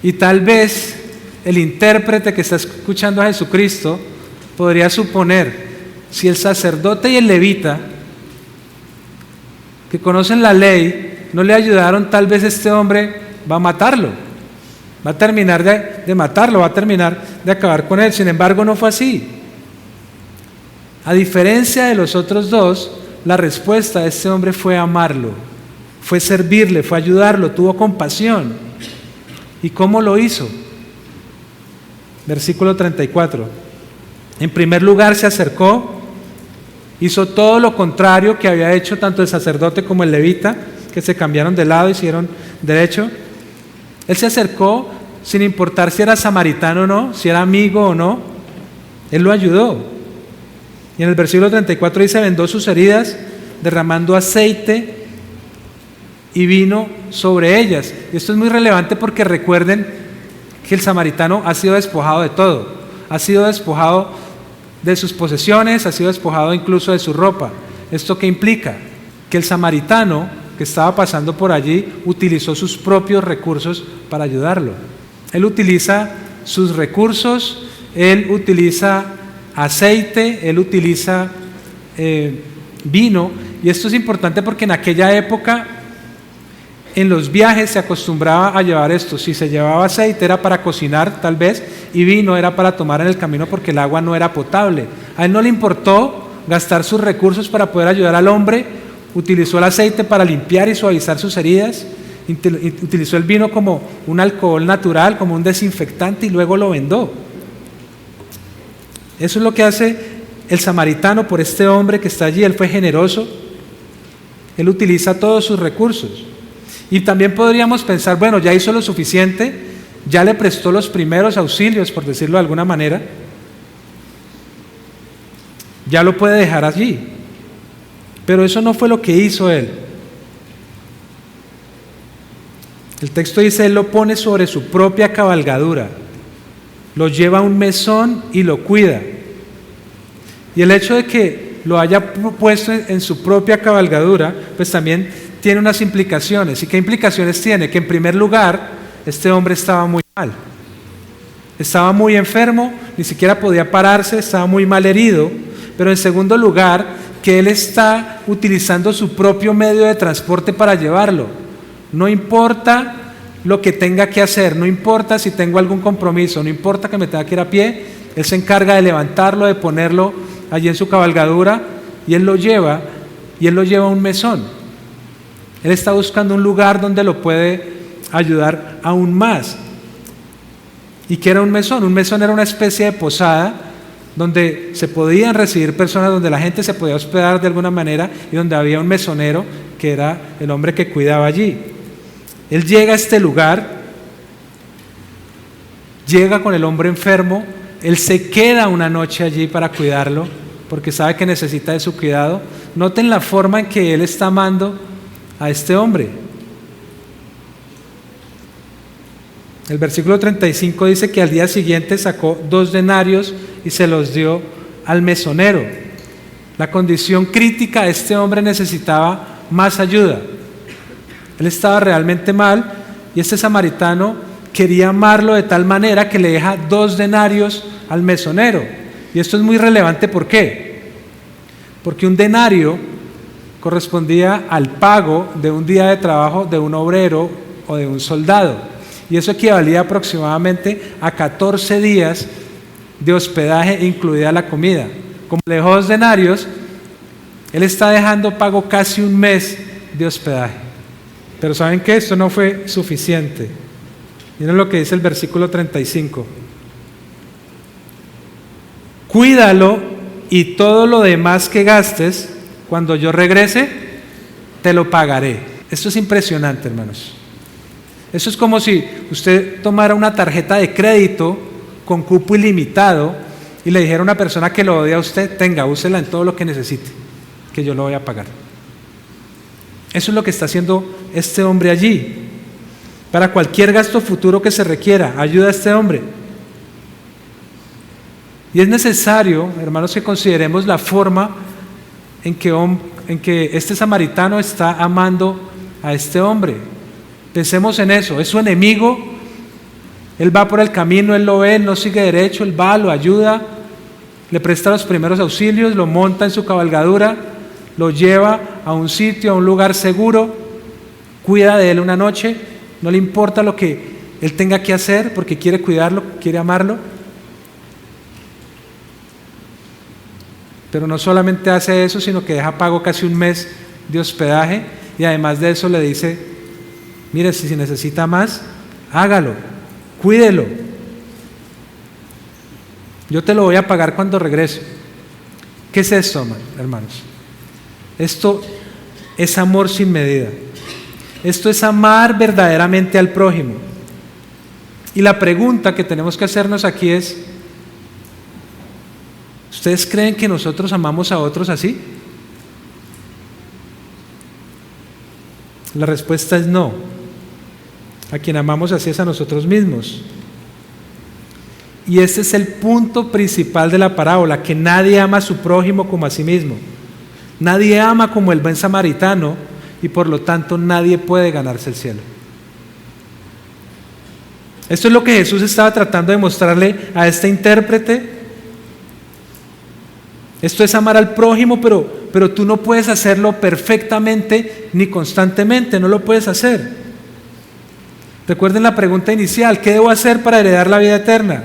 Y tal vez el intérprete que está escuchando a Jesucristo podría suponer, si el sacerdote y el levita, que conocen la ley, no le ayudaron, tal vez este hombre va a matarlo, va a terminar de matarlo, va a terminar de acabar con él. Sin embargo, no fue así. A diferencia de los otros dos, la respuesta de este hombre fue amarlo, fue servirle, fue ayudarlo, tuvo compasión. ¿Y cómo lo hizo? Versículo 34. En primer lugar se acercó, hizo todo lo contrario que había hecho tanto el sacerdote como el levita, que se cambiaron de lado y hicieron derecho. Él se acercó sin importar si era samaritano o no, si era amigo o no. Él lo ayudó. Y en el versículo 34 dice: vendó sus heridas, derramando aceite y vino sobre ellas. Y esto es muy relevante porque recuerden que el samaritano ha sido despojado de todo. Ha sido despojado de sus posesiones, ha sido despojado incluso de su ropa. ¿Esto qué implica? Que el samaritano que estaba pasando por allí utilizó sus propios recursos para ayudarlo. Él utiliza sus recursos, él utiliza aceite, él utiliza vino. Y esto es importante porque en aquella época, en los viajes se acostumbraba a llevar esto. Si se llevaba aceite era para cocinar tal vez, y vino era para tomar en el camino porque el agua no era potable. A él no le importó gastar sus recursos para poder ayudar al hombre. Utilizó el aceite para limpiar y suavizar sus heridas. Utilizó el vino como un alcohol natural, como un desinfectante, y luego lo vendó. Eso es lo que hace el samaritano por este hombre que está allí. Él fue generoso. Él utiliza todos sus recursos. Y también podríamos pensar, bueno, ya hizo lo suficiente, ya le prestó los primeros auxilios, por decirlo de alguna manera, ya lo puede dejar allí. Pero eso no fue lo que hizo él. El texto dice, él lo pone sobre su propia cabalgadura, lo lleva a un mesón y lo cuida. Y el hecho de que lo haya puesto en su propia cabalgadura, pues también tiene unas implicaciones. ¿Y qué implicaciones tiene? Que en primer lugar, este hombre estaba muy mal. Estaba muy enfermo, ni siquiera podía pararse, estaba muy mal herido. Pero en segundo lugar, que él está utilizando su propio medio de transporte para llevarlo. No importa lo que tenga que hacer, no importa si tengo algún compromiso, no importa que me tenga que ir a pie, él se encarga de levantarlo, de ponerlo allí en su cabalgadura y él lo lleva a un mesón. Él está buscando un lugar donde lo puede ayudar aún más. ¿Y qué era un mesón? Un mesón era una especie de posada donde se podían recibir personas, donde la gente se podía hospedar de alguna manera y donde había un mesonero que era el hombre que cuidaba allí. Él llega a este lugar, llega con el hombre enfermo, él se queda una noche allí para cuidarlo, porque sabe que necesita de su cuidado. Noten la forma en que él está amando a este hombre. El versículo 35 dice que al día siguiente sacó 2 denarios y se los dio al mesonero. La condición crítica de este hombre necesitaba más ayuda. Él estaba realmente mal y este samaritano quería amarlo de tal manera que le deja 2 denarios al mesonero. Y esto es muy relevante, ¿por qué? Porque un denario correspondía al pago de un día de trabajo de un obrero o de un soldado. Y eso equivalía aproximadamente a 14 días de hospedaje, incluida la comida. Como le dejó 2 denarios, él está dejando pago casi un mes de hospedaje. Pero ¿saben qué? Esto no fue suficiente. Miren lo que dice el versículo 35. Cuídalo y todo lo demás que gastes, cuando yo regrese, te lo pagaré. Esto es impresionante, hermanos. Eso es como si usted tomara una tarjeta de crédito con cupo ilimitado y le dijera a una persona que lo odia a usted, tenga, úsela en todo lo que necesite, que yo lo voy a pagar. Eso es lo que está haciendo este hombre allí. Para cualquier gasto futuro que se requiera, ayuda a este hombre. Y es necesario, hermanos, que consideremos la forma en que este samaritano está amando a este hombre. Pensemos en eso, es su enemigo, él va por el camino, él lo ve, él no sigue derecho, él va, lo ayuda, le presta los primeros auxilios, lo monta en su cabalgadura, lo lleva a un sitio, a un lugar seguro, cuida de él una noche, no le importa lo que él tenga que hacer porque quiere cuidarlo, quiere amarlo. Pero no solamente hace eso, sino que deja pago casi un mes de hospedaje y además de eso le dice, mire, si necesita más, hágalo, cuídelo. Yo te lo voy a pagar cuando regrese. ¿Qué es esto, hermanos? Esto es amor sin medida. Esto es amar verdaderamente al prójimo. Y la pregunta que tenemos que hacernos aquí es, ¿ustedes creen que nosotros amamos a otros así? La respuesta es no. A quien amamos así es a nosotros mismos. Y este es el punto principal de la parábola, que nadie ama a su prójimo como a sí mismo. Nadie ama como el buen samaritano y por lo tanto nadie puede ganarse el cielo. Esto es lo que Jesús estaba tratando de mostrarle a este intérprete. Esto es amar al prójimo, pero tú no puedes hacerlo perfectamente ni constantemente, no lo puedes hacer. Recuerden la pregunta inicial, ¿qué debo hacer para heredar la vida eterna?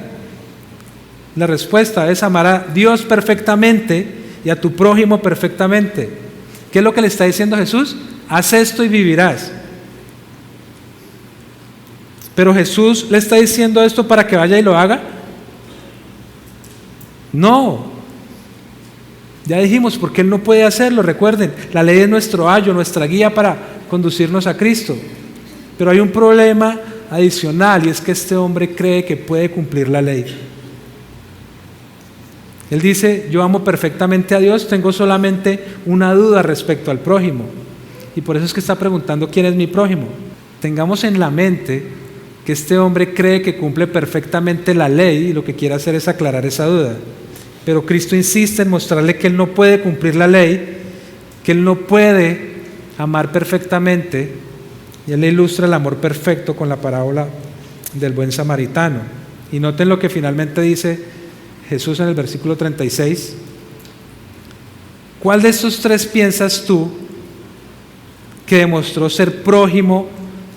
La respuesta es amar a Dios perfectamente y a tu prójimo perfectamente. ¿Qué es lo que le está diciendo Jesús? Haz esto y vivirás. Pero Jesús le está diciendo esto para que vaya y lo haga. No. Ya dijimos, porque Él no puede hacerlo. Recuerden, la ley es nuestro ayo, nuestra guía para conducirnos a Cristo. Pero hay un problema adicional y es que este hombre cree que puede cumplir la ley. Él dice, yo amo perfectamente a Dios, tengo solamente una duda respecto al prójimo. Y por eso es que está preguntando quién es mi prójimo. Tengamos en la mente que este hombre cree que cumple perfectamente la ley y lo que quiere hacer es aclarar esa duda. Pero Cristo insiste en mostrarle que él no puede cumplir la ley, que él no puede amar perfectamente, y él le ilustra el amor perfecto con la parábola del buen samaritano. Y noten lo que finalmente dice Jesús en el versículo 36. ¿Cuál de estos tres piensas tú que demostró ser prójimo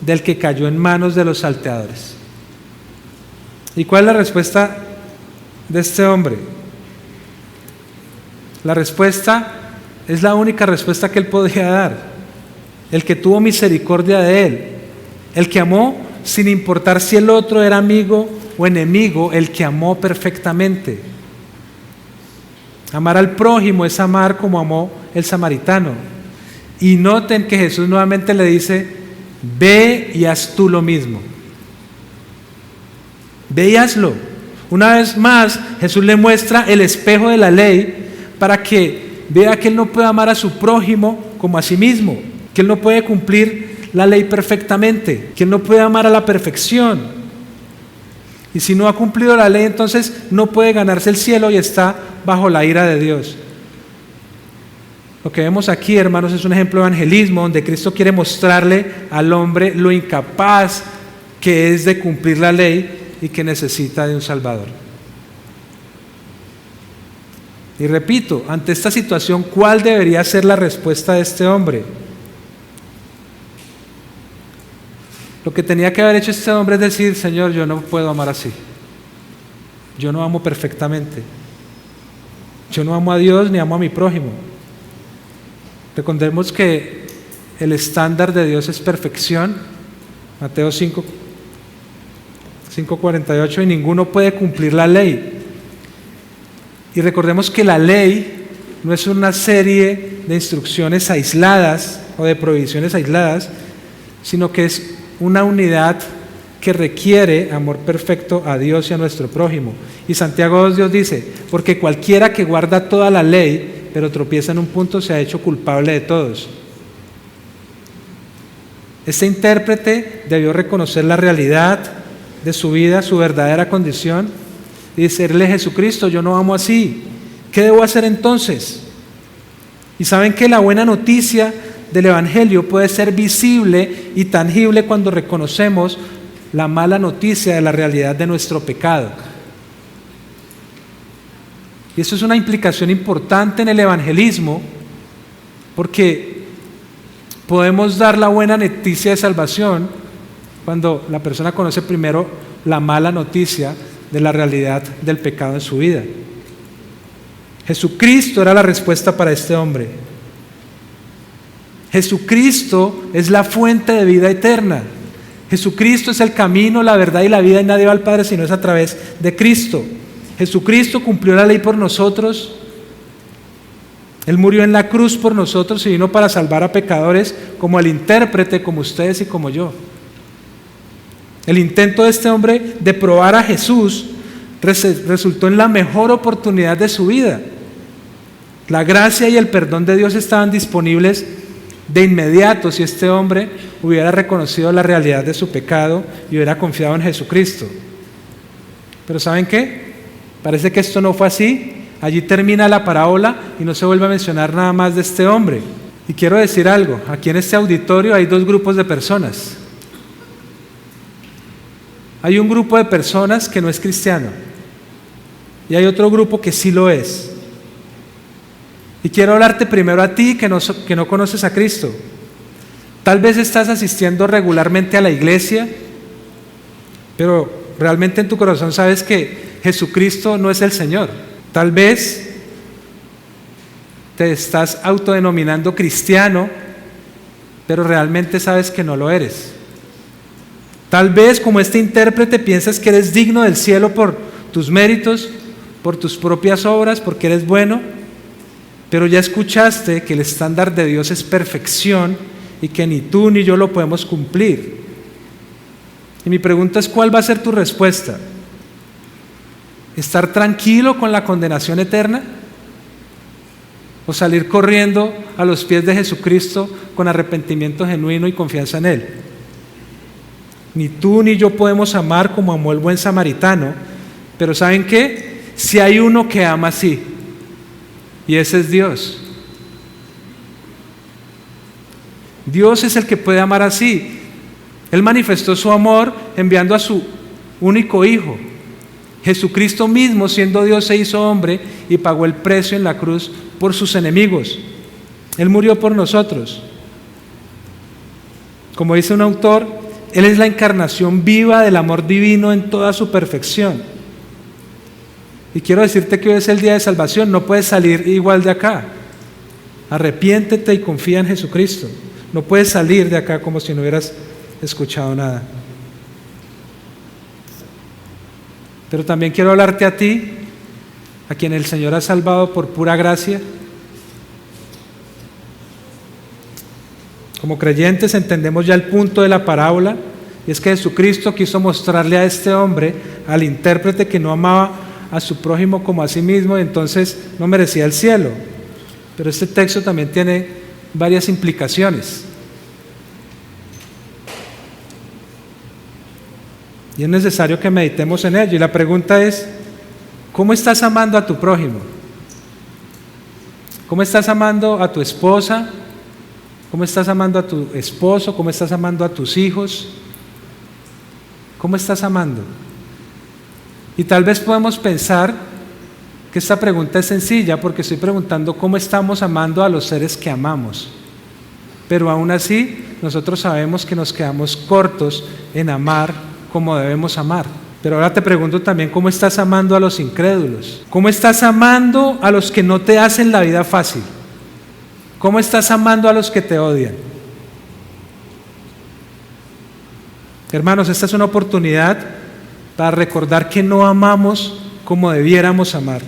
del que cayó en manos de los salteadores? ¿Y cuál es la respuesta de este hombre? La respuesta es la única respuesta que él podía dar. El que tuvo misericordia de él, el que amó sin importar si el otro era amigo o enemigo, el que amó perfectamente. Amar al prójimo es amar como amó el samaritano. Y noten que Jesús nuevamente le dice, ve y haz tú lo mismo. Ve y hazlo. Una vez más, Jesús le muestra el espejo de la ley para que vea que él no puede amar a su prójimo como a sí mismo, que él no puede cumplir la ley perfectamente, que él no puede amar a la perfección. Y si no ha cumplido la ley, entonces no puede ganarse el cielo y está bajo la ira de Dios. Lo que vemos aquí, hermanos, es un ejemplo de evangelismo donde Cristo quiere mostrarle al hombre lo incapaz que es de cumplir la ley y que necesita de un Salvador. Y repito, ante esta situación, ¿cuál debería ser la respuesta de este hombre? Lo que tenía que haber hecho este hombre es decir, Señor, yo no puedo amar así. Yo no amo perfectamente. Yo no amo a Dios ni amo a mi prójimo. Recordemos que el estándar de Dios es perfección. Mateo 5:48, y ninguno puede cumplir la ley. Y recordemos que la ley no es una serie de instrucciones aisladas o de prohibiciones aisladas, sino que es una unidad que requiere amor perfecto a Dios y a nuestro prójimo. Y Santiago 2:2 dice, porque cualquiera que guarda toda la ley, pero tropieza en un punto, se ha hecho culpable de todos. Este intérprete debió reconocer la realidad de su vida, su verdadera condición, y decirle, Jesucristo, yo no amo así. ¿Qué debo hacer entonces? Y saben que la buena noticia del Evangelio puede ser visible y tangible cuando reconocemos la mala noticia de la realidad de nuestro pecado. Y eso es una implicación importante en el evangelismo, porque podemos dar la buena noticia de salvación cuando la persona conoce primero la mala noticia de la realidad del pecado en su vida. Jesucristo era la respuesta para este hombre. Jesucristo es la fuente de vida eterna. Jesucristo es el camino, la verdad y la vida, y nadie va al Padre si no es a través de Cristo. Jesucristo cumplió la ley por nosotros. Él murió en la cruz por nosotros y vino para salvar a pecadores como el intérprete, como ustedes y como yo. El intento de este hombre de probar a Jesús resultó en la mejor oportunidad de su vida. La gracia y el perdón de Dios estaban disponibles de inmediato si este hombre hubiera reconocido la realidad de su pecado y hubiera confiado en Jesucristo. Pero ¿saben qué? Parece que esto no fue así. Allí termina la parábola y no se vuelve a mencionar nada más de este hombre. Y quiero decir algo, aquí en este auditorio hay dos grupos de personas. Hay un grupo de personas que no es cristiano y hay otro grupo que sí lo es. Y quiero hablarte primero a ti que no conoces a Cristo. Tal vez estás asistiendo regularmente a la iglesia, pero realmente en tu corazón sabes que Jesucristo no es el Señor. Tal vez te estás autodenominando cristiano, pero realmente sabes que no lo eres. Tal vez, como este intérprete, piensas que eres digno del cielo por tus méritos, por tus propias obras, porque eres bueno, pero ya escuchaste que el estándar de Dios es perfección y que ni tú ni yo lo podemos cumplir. Y mi pregunta es, ¿cuál va a ser tu respuesta? ¿Estar tranquilo con la condenación eterna? ¿O salir corriendo a los pies de Jesucristo con arrepentimiento genuino y confianza en Él? Ni tú ni yo podemos amar como amó el buen samaritano, pero ¿saben qué? Si hay uno que ama así, y ese es Dios. Dios es el que puede amar así. Él manifestó su amor enviando a su único Hijo. Jesucristo mismo, siendo Dios, se hizo hombre y pagó el precio en la cruz por sus enemigos. Él murió por nosotros. Como dice un autor, Él es la encarnación viva del amor divino en toda su perfección. Y quiero decirte que hoy es el día de salvación. No puedes salir igual de acá. Arrepiéntete y confía en Jesucristo. No puedes salir de acá como si no hubieras escuchado nada. Pero también quiero hablarte a ti, a quien el Señor ha salvado por pura gracia. Como creyentes entendemos ya el punto de la parábola, y es que Jesucristo quiso mostrarle a este hombre, al intérprete, que no amaba a su prójimo como a sí mismo, y entonces no merecía el cielo. Pero este texto también tiene varias implicaciones. Y es necesario que meditemos en ello. Y la pregunta es, ¿cómo estás amando a tu prójimo? ¿Cómo estás amando a tu esposa? ¿Cómo estás amando a tu esposo? ¿Cómo estás amando a tus hijos? ¿Cómo estás amando? Y tal vez podemos pensar que esta pregunta es sencilla porque estoy preguntando cómo estamos amando a los seres que amamos. Pero aún así, nosotros sabemos que nos quedamos cortos en amar como debemos amar. Pero ahora te pregunto también, ¿cómo estás amando a los incrédulos? ¿Cómo estás amando a los que no te hacen la vida fácil? ¿Cómo estás amando a los que te odian? Hermanos, esta es una oportunidad para recordar que no amamos como debiéramos amar.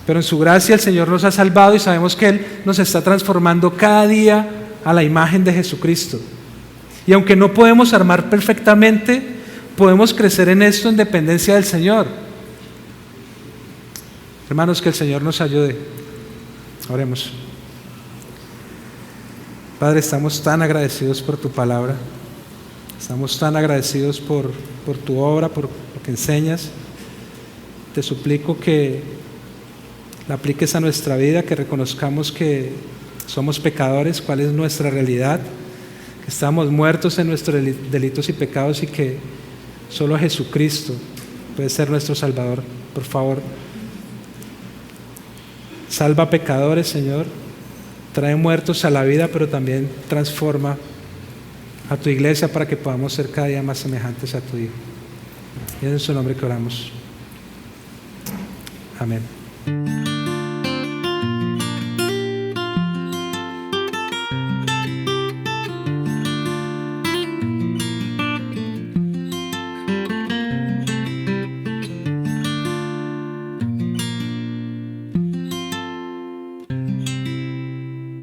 Pero en su gracia el Señor nos ha salvado y sabemos que Él nos está transformando cada día a la imagen de Jesucristo. Y aunque no podemos amar perfectamente, podemos crecer en esto en dependencia del Señor. Hermanos, que el Señor nos ayude. Oremos. Padre, estamos tan agradecidos por tu palabra. Estamos tan agradecidos por tu obra, por lo que enseñas. Te suplico que la apliques a nuestra vida, que reconozcamos que somos pecadores, cuál es nuestra realidad, que estamos muertos en nuestros delitos y pecados y que solo Jesucristo puede ser nuestro Salvador. Por favor, salva pecadores, Señor, trae muertos a la vida, pero también transforma a tu iglesia para que podamos ser cada día más semejantes a tu Hijo. Y es en su nombre que oramos. Amén.